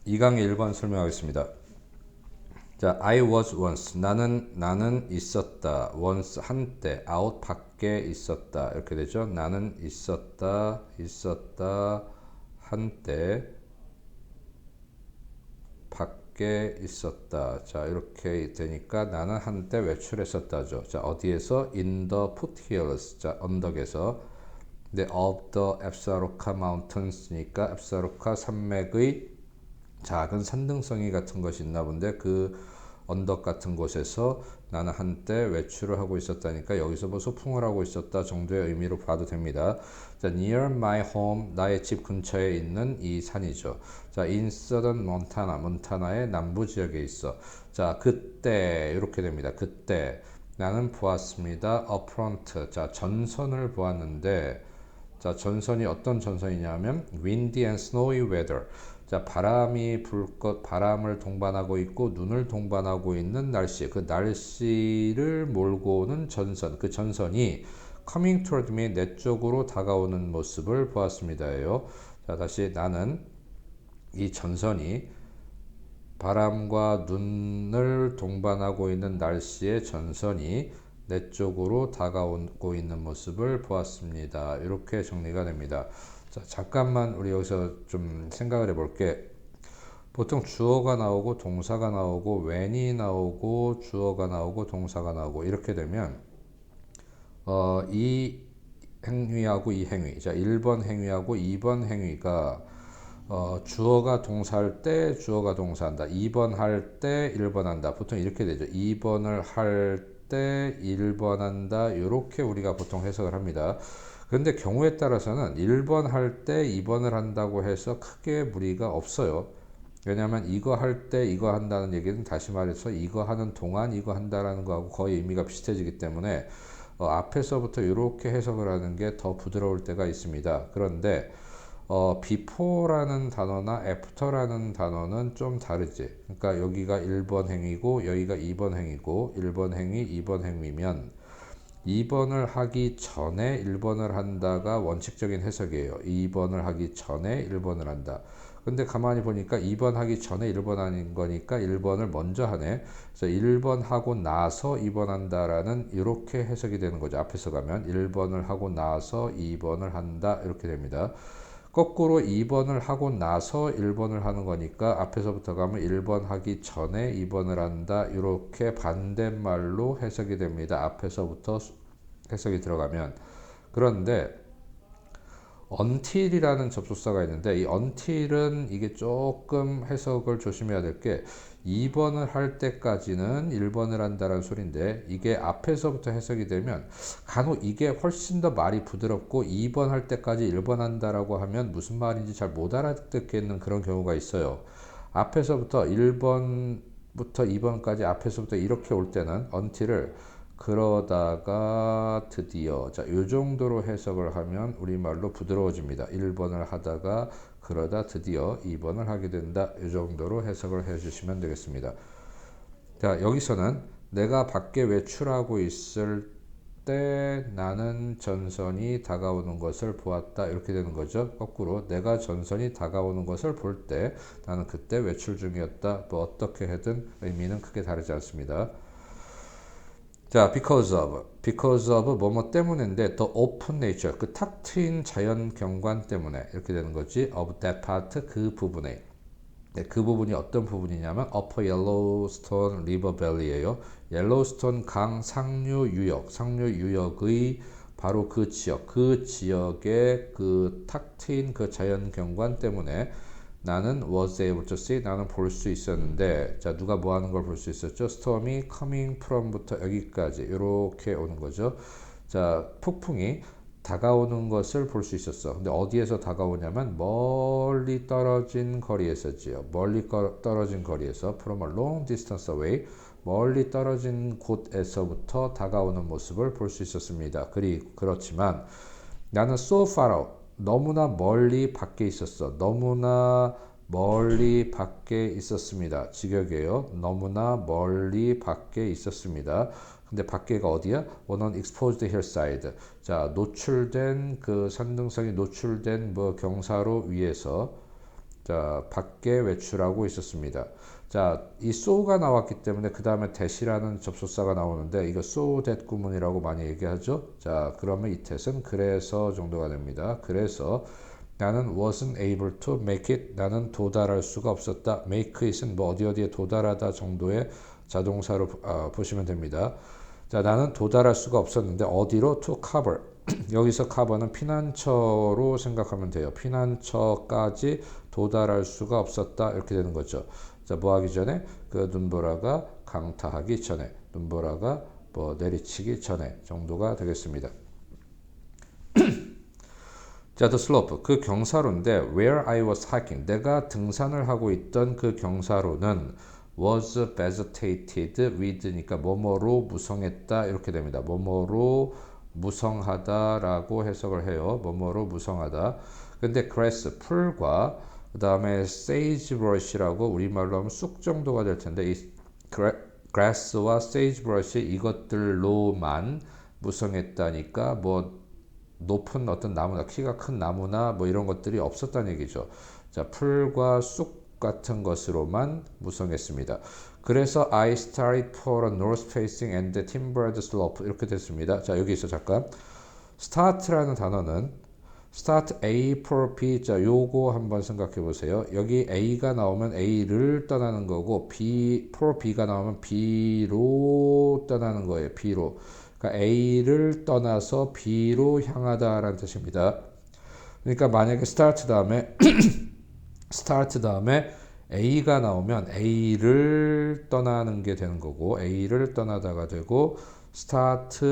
2강의 1번 설명하겠습니다. 자, I was once. 나는 있었다. once 한때. out 밖에 있었다. 이렇게 되죠. 나는 있었다. 한때 밖에 있었다. 자, 이렇게 되니까 나는 한때 외출했었다죠. 자, 어디에서? In the foothills. 자, 언덕에서. 근데 of the Absaroka Mountains니까 앱사로카 산맥의 작은 산등성이 같은 것이 있나 본데 그 언덕 같은 곳에서 나는 한때 외출을 하고 있었다니까 여기서 뭐 소풍을 하고 있었다 정도의 의미로 봐도 됩니다. 자, near my home, 나의 집 근처에 있는 이 산이죠. 자, in southern Montana, 몬타나의 남부 지역에 있어. 자, 그때 이렇게 됩니다. 그때 나는 보았습니다. a front, 자, 전선을 보았는데 자, 전선이 어떤 전선이냐면 windy and snowy weather. 자, 바람이 불 것, 바람을 동반하고 있고 눈을 동반하고 있는 날씨. 그 날씨를 몰고 오는 전선. 그 전선이 coming toward me, 내 쪽으로 다가오는 모습을 보았습니다예요. 자, 다시 나는 이 전선이 바람과 눈을 동반하고 있는 날씨의 전선이 내 쪽으로 다가오고 있는 모습을 보았습니다. 이렇게 정리가 됩니다. 자, 잠깐만 우리 여기서 좀 생각을 해볼게. 보통 주어가 나오고 동사가 나오고 when이 나오고 주어가 나오고 동사가 나오고 이렇게 되면 이 행위하고 이 행위, 자 1번 행위하고 2번 행위가 주어가 동사할 때 주어가 동사한다. 2번 할 때 1번 한다. 보통 이렇게 되죠. 2번을 할 때 1번 한다. 이렇게 우리가 보통 해석을 합니다. 그런데 경우에 따라서는 1번 할 때 2번을 한다고 해서 크게 무리가 없어요. 왜냐하면 이거 할 때 이거 한다는 얘기는 다시 말해서 이거 하는 동안 이거 한다라는 거하고 거의 의미가 비슷해지기 때문에 앞에서부터 이렇게 해석을 하는 게 더 부드러울 때가 있습니다. 그런데 before라는 단어나 after라는 단어는 좀 다르지. 그러니까 여기가 1번 행위고 여기가 2번 행위고 1번 행위, 2번 행위면 2번을 하기 전에 1번을 한다가 원칙적인 해석이에요. 2번을 하기 전에 1번을 한다. 근데 가만히 보니까 2번 하기 전에 1번 하는 거니까 1번을 먼저 하네. 그래서 1번 하고 나서 2번 한다라는 이렇게 해석이 되는 거죠. 앞에서 가면 1번을 하고 나서 2번을 한다 이렇게 됩니다. 거꾸로 2번을 하고 나서 1번을 하는 거니까 앞에서부터 가면 1번 하기 전에 2번을 한다. 이렇게 반대말로 해석이 됩니다. 앞에서부터 해석이 들어가면. 그런데 until이라는 접속사가 있는데 이 until은 이게 조금 해석을 조심해야 될 게 2번을 할 때까지는 1번을 한다는 소린데 이게 앞에서부터 해석이 되면 간혹 이게 훨씬 더 말이 부드럽고 2번 할 때까지 1번 한다라고 하면 무슨 말인지 잘 못 알아듣겠는 그런 경우가 있어요. 앞에서부터 1번부터 2번까지 앞에서부터 이렇게 올 때는 until을 그러다가 드디어 자, 요 정도로 해석을 하면 우리말로 부드러워집니다. 1번을 하다가 그러다 드디어 2번을 하게 된다. 요 정도로 해석을 해 주시면 되겠습니다. 자, 여기서는 내가 밖에 외출하고 있을 때 나는 전선이 다가오는 것을 보았다. 이렇게 되는 거죠. 거꾸로 내가 전선이 다가오는 것을 볼 때 나는 그때 외출 중이었다. 뭐 어떻게 해든 의미는 크게 다르지 않습니다. 자, because of 뭐뭐 때문인데 the open nature 그 탁 트인 자연 경관 때문에 이렇게 되는 거지. of that part 그 부분에. 네, 그 부분이 어떤 부분이냐면 Upper Yellowstone River Valley예요. 옐로우스톤 강 상류 유역의 바로 그 지역의 그 탁 트인 그 자연 경관 때문에 나는 was able to see 나는 볼 수 있었는데 자 누가 뭐 하는 걸 볼 수 있었죠? storm이 coming from부터 여기까지 이렇게 오는 거죠. 자 폭풍이 다가오는 것을 볼 수 있었어. 근데 어디에서 다가오냐면 멀리 떨어진 거리에서지요. 멀리 떨어진 거리에서 from a long distance away 멀리 떨어진 곳에서부터 다가오는 모습을 볼 수 있었습니다. 그렇지만 나는 so far out 너무나 멀리 밖에 있었어. 너무나 멀리 밖에 있었습니다. 직역이에요. 너무나 멀리 밖에 있었습니다. 근데 밖에가 어디야? on an exposed hillside. 자, 노출된 그 산등성이 노출된 뭐 경사로 위에서 자, 밖에 외출하고 있었습니다. 자, 이 so가 나왔기 때문에 그 다음에 that이라는 접속사가 나오는데 이거 so that 구문이라고 많이 얘기하죠. 자, 그러면 이 that은 그래서 정도가 됩니다. 그래서 나는 wasn't able to make it. 나는 도달할 수가 없었다. make it은 뭐 어디에 도달하다 정도의 자동사로 보시면 됩니다. 자, 나는 도달할 수가 없었는데 어디로? to cover. 여기서 cover는 피난처로 생각하면 돼요. 피난처까지 도달할 수가 없었다. 이렇게 되는 거죠. 자, 뭐 하기 전에? 그 눈보라가 강타하기 전에. 눈보라가 뭐 내리치기 전에 정도가 되겠습니다. 자, the slope. 그 경사로인데 where I was hiking. 내가 등산을 하고 있던 그 경사로는 was vegetated with니까 뭐뭐로 무성했다 이렇게 됩니다. 뭐뭐로 무성하다라고 해석을 해요. 뭐뭐로 무성하다. 근데 grass 풀과 그 다음에 sagebrush라고 우리말로 하면 쑥 정도가 될 텐데 이 grass와 sagebrush 이것들로만 무성했다니까 뭐 높은 어떤 나무나 키가 큰 나무나 뭐 이런 것들이 없었다는 얘기죠. 자, 풀과 쑥 같은 것으로만 무성했습니다. 그래서 I started for a north facing and timbered slope 이렇게 됐습니다. 자, 여기서 잠깐 start라는 단어는 start A for B. 자, 요거 한번 생각해 보세요. 여기 A가 나오면 A를 떠나는 거고 B for B가 나오면 B로 떠나는 거예요. B로. 그러니까 A를 떠나서 B로 향하다라는 뜻입니다. 그러니까 만약에 start 다음에 A가 나오면 A를 떠나는 게 되는 거고 A를 떠나다가 되고 start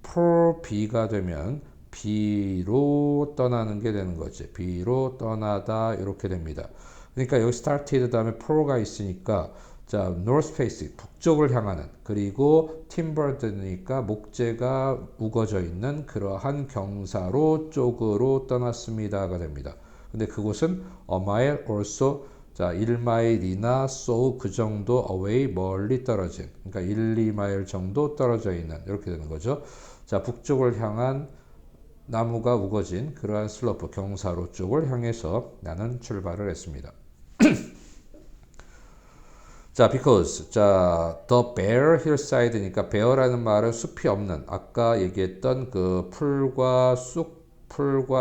for B가 되면 B로 떠나는 게 되는 거지. B로 떠나다 이렇게 됩니다. 그러니까 여기 started 다음에 for가 있으니까 자, north face 북쪽을 향하는 그리고 timbered니까 목재가 우거져 있는 그러한 경사로 쪽으로 떠났습니다가 됩니다. 근데 그곳은 a mile or so 자, 1마일이나 so 그 정도 away 멀리 떨어진 그러니까 1, 2마일 정도 떨어져 있는 이렇게 되는 거죠. 자, 북쪽을 향한 나무가 우거진 그러한 슬로프 경사로 쪽을 향해서 나는 출발을 했습니다. 자, because 자, the bare hillside니까 bare라는 말은 숲이 없는 아까 얘기했던 그 풀과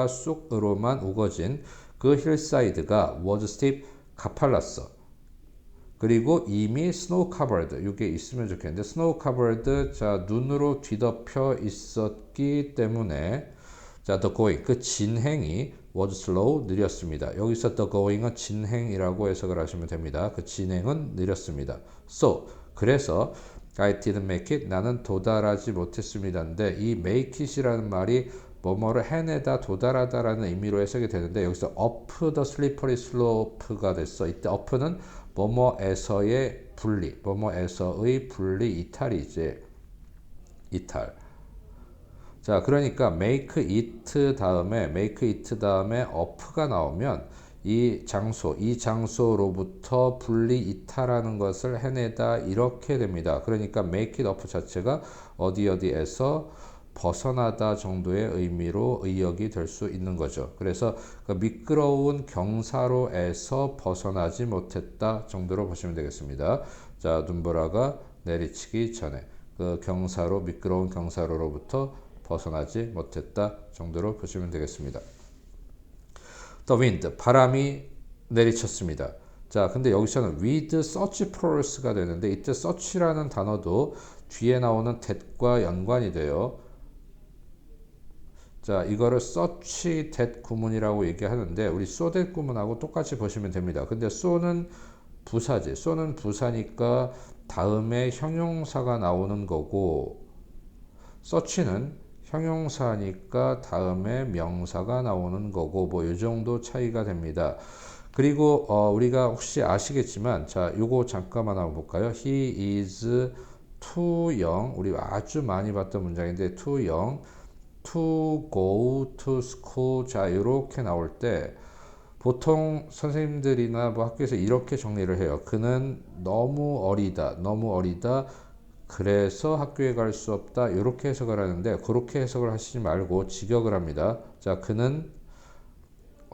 쑥으로만 우거진 그 hillside가 was steep 가팔랐어. 그리고 이미 snow covered 이게 있으면 좋겠는데 snow covered 자, 눈으로 뒤덮여 있었기 때문에 자, the going 그 진행이 was slow 느렸습니다. 여기서 the going은 진행이라고 해석을 하시면 됩니다. 그 진행은 느렸습니다. So 그래서 I didn't make it 나는 도달하지 못했습니다인데 이 make it이라는 말이 뭐뭐를 해내다 도달하다라는 의미로 해석이 되는데 여기서 up the slippery slope가 됐어. 이때 up는 뭐뭐에서의 분리, 뭐뭐에서의 분리 이탈이지. 이탈. 자, 그러니까 make it 다음에 up가 나오면 이 장소로부터 분리 이탈하는 것을 해내다 이렇게 됩니다. 그러니까 make it up 자체가 어디에서 벗어나다 정도의 의미로 의역이 될 수 있는 거죠. 그래서 그 미끄러운 경사로에서 벗어나지 못했다 정도로 보시면 되겠습니다. 자, 눈보라가 내리치기 전에 그 미끄러운 경사로로부터 벗어나지 못했다 정도로 보시면 되겠습니다. The wind, 바람이 내리쳤습니다. 자, 근데 여기서는 with such force가 되는데 이때 such라는 단어도 뒤에 나오는 that과 연관이 돼요. 자, 이거를 such that 구문이라고 얘기하는데 우리 so that 구문하고 똑같이 보시면 됩니다. 근데 so는 부사지. so는 부사니까 다음에 형용사가 나오는 거고 such는 형용사니까 다음에 명사가 나오는 거고 뭐 이 정도 차이가 됩니다. 그리고 우리가 혹시 아시겠지만 자, 요거 잠깐만 한번 볼까요? He is too young. 우리 아주 많이 봤던 문장인데 too young to go to school. 자, 이렇게 나올 때 보통 선생님들이나 뭐 학교에서 이렇게 정리를 해요. 그는 너무 어리다. 그래서 학교에 갈 수 없다. 이렇게 해석을 하는데 그렇게 해석을 하시지 말고 직역을 합니다. 자, 그는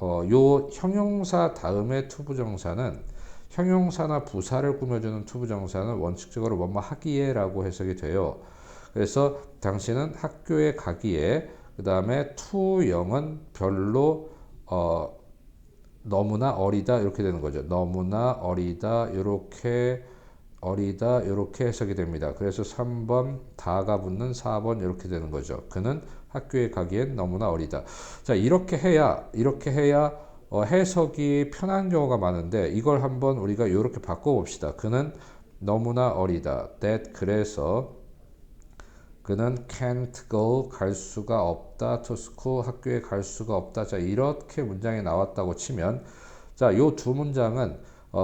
요 형용사 다음에 투부정사는 형용사나 부사를 꾸며주는 투부정사는 원칙적으로 뭐뭐 하기에 라고 해석이 돼요. 그래서 당신은 학교에 가기에 그 다음에 투영은 별로 너무나 어리다 이렇게 되는 거죠. 너무나 어리다 이렇게 해석이 됩니다. 그래서 3번 다가 붙는 4번 이렇게 되는 거죠. 그는 학교에 가기엔 너무나 어리다. 자, 이렇게 해야 해석이 편한 경우가 많은데 이걸 한번 우리가 이렇게 바꿔 봅시다. 그는 너무나 어리다. that 그래서 그는 can't go 갈 수가 없다. to school 학교에 갈 수가 없다. 자, 이렇게 문장이 나왔다고 치면 자, 요 두 문장은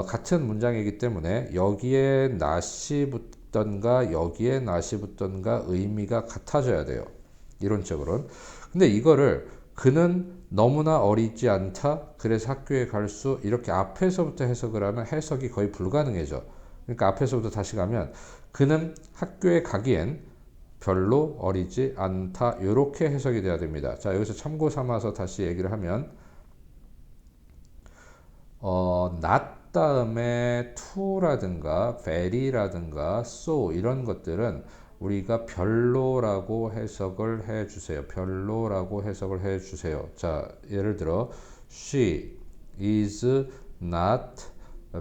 같은 문장이기 때문에 여기에 not이 붙던가 여기에 not이 붙던가 의미가 같아져야 돼요. 이론적으로는. 근데 이거를 그는 너무나 어리지 않다. 그래서 학교에 갈 수 이렇게 앞에서부터 해석을 하면 해석이 거의 불가능해져. 그러니까 앞에서부터 다시 가면 그는 학교에 가기엔 별로 어리지 않다. 이렇게 해석이 돼야 됩니다. 자, 여기서 참고 삼아서 다시 얘기를 하면 not 다음에 to라든가 very라든가 so 이런 것들은 우리가 별로라고 해석을 해 주세요. 별로라고 해석을 해 주세요. 자, 예를 들어 she is not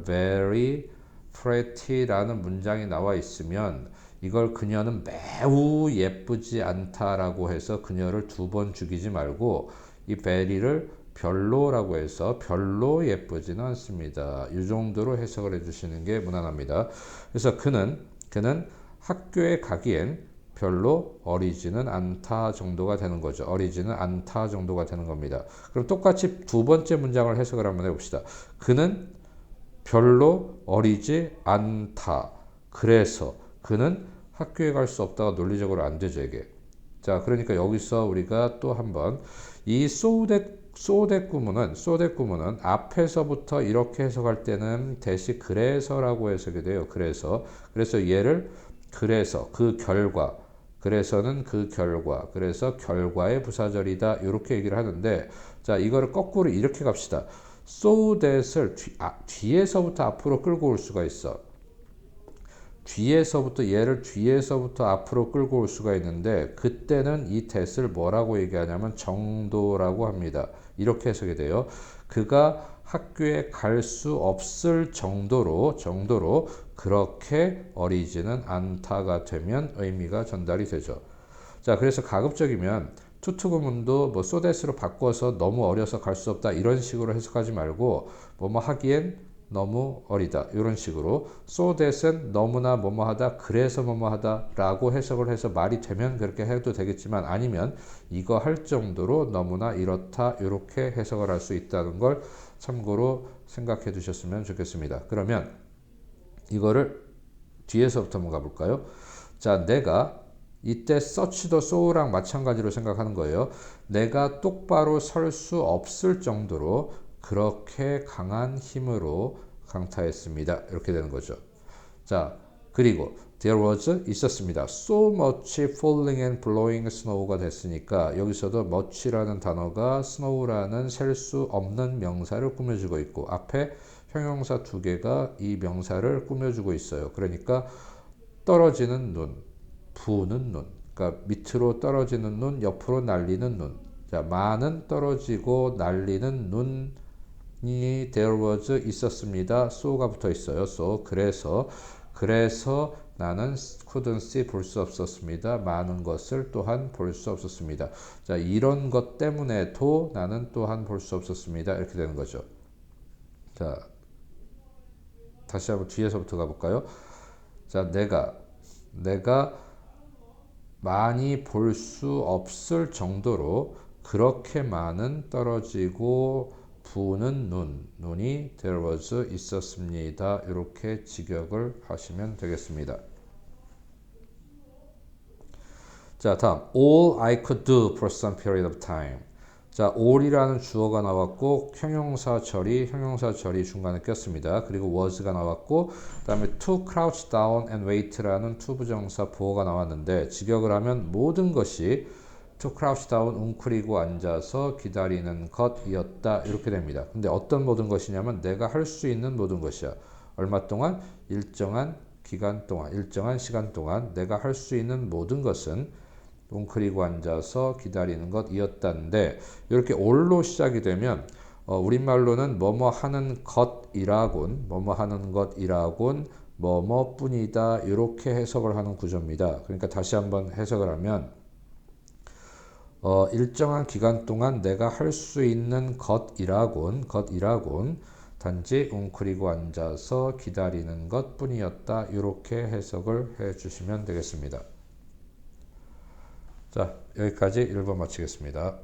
very pretty라는 문장이 나와 있으면 이걸 그녀는 매우 예쁘지 않다라고 해서 그녀를 두 번 죽이지 말고 이 very를 별로라고 해서 별로 예쁘지는 않습니다. 이 정도로 해석을 해주시는 게 무난합니다. 그래서 그는 학교에 가기엔 별로 어리지는 않다 정도가 되는 거죠. 어리지는 않다 정도가 되는 겁니다. 그럼 똑같이 두 번째 문장을 해석을 한번 해봅시다. 그는 별로 어리지 않다. 그래서 그는 학교에 갈 수 없다가 논리적으로 안 되죠, 이게. 자, 그러니까 여기서 우리가 또 한번 이 so that 구문은 앞에서부터 이렇게 해석할 때는 대시 그래서라고 해석이 돼요. 그래서 얘를 그래서 그 결과 그래서는 그 결과 그래서 결과의 부사절이다 이렇게 얘기를 하는데 자 이거를 거꾸로 이렇게 갑시다. so that을 뒤에서부터 앞으로 끌고 올 수가 있어. 얘를 뒤에서부터 앞으로 끌고 올 수가 있는데 그때는 이 that을 뭐라고 얘기하냐면 정도라고 합니다. 이렇게 해석이 돼요. 그가 학교에 갈 수 없을 정도로 그렇게 어리지는 않다가 되면 의미가 전달이 되죠. 자, 그래서 가급적이면 투투구문도 뭐 so that으로 바꿔서 너무 어려서 갈 수 없다 이런 식으로 해석하지 말고 뭐뭐 하기엔 너무 어리다 이런 식으로 so that은 너무나 뭐뭐하다 그래서 뭐뭐하다 라고 해석을 해서 말이 되면 그렇게 해도 되겠지만 아니면 이거 할 정도로 너무나 이렇다 이렇게 해석을 할 수 있다는 걸 참고로 생각해 두셨으면 좋겠습니다. 그러면 이거를 뒤에서부터 한번 가볼까요? 자, 내가 이때 such도 so랑 마찬가지로 생각하는 거예요. 내가 똑바로 설 수 없을 정도로 그렇게 강한 힘으로 강타했습니다. 이렇게 되는 거죠. 자, 그리고 there was 있었습니다. so much falling and blowing snow가 됐으니까 여기서도 much라는 단어가 snow라는 셀 수 없는 명사를 꾸며주고 있고 앞에 형용사 두 개가 이 명사를 꾸며주고 있어요. 그러니까 떨어지는 눈, 부는 눈, 그러니까 밑으로 떨어지는 눈, 옆으로 날리는 눈. 자, 많은 떨어지고 날리는 눈이 there was 있었습니다. so가 붙어 있어요. so 그래서 나는 couldn't see 볼 수 없었습니다. 많은 것을 또한 볼 수 없었습니다. 자, 이런 것 때문에도 나는 또한 볼 수 없었습니다. 이렇게 되는 거죠. 자, 다시 한번 뒤에서부터 가볼까요? 자, 내가 많이 볼 수 없을 정도로 그렇게 많은 떨어지고 부는 눈이 there was 있었습니다. 이렇게 직역을 하시면 되겠습니다. 자, 다음 all I could do for some period of time. 자, all이라는 주어가 나왔고 형용사 처리 중간에 꼈습니다. 그리고 was가 나왔고 그 다음에 to crouch down and wait라는 투부정사 보어가 나왔는데 직역을 하면 모든 것이 to crouch down 웅크리고 앉아서 기다리는 것이었다 이렇게 됩니다. 근데 어떤 모든 것이냐면 내가 할 수 있는 모든 것이야. 얼마 동안? 일정한 기간 동안, 일정한 시간 동안 내가 할 수 있는 모든 것은 웅크리고 앉아서 기다리는 것이었다인데 이렇게 all로 시작이 되면 우리말로는 뭐뭐 하는 것이라곤 뭐뭐 하는 것이라곤 뭐뭐뿐이다 이렇게 해석을 하는 구조입니다. 그러니까 다시 한번 해석을 하면 일정한 기간 동안 내가 할 수 있는 것이라곤 단지 웅크리고 앉아서 기다리는 것뿐이었다 이렇게 해석을 해 주시면 되겠습니다. 자, 여기까지 1번 마치겠습니다.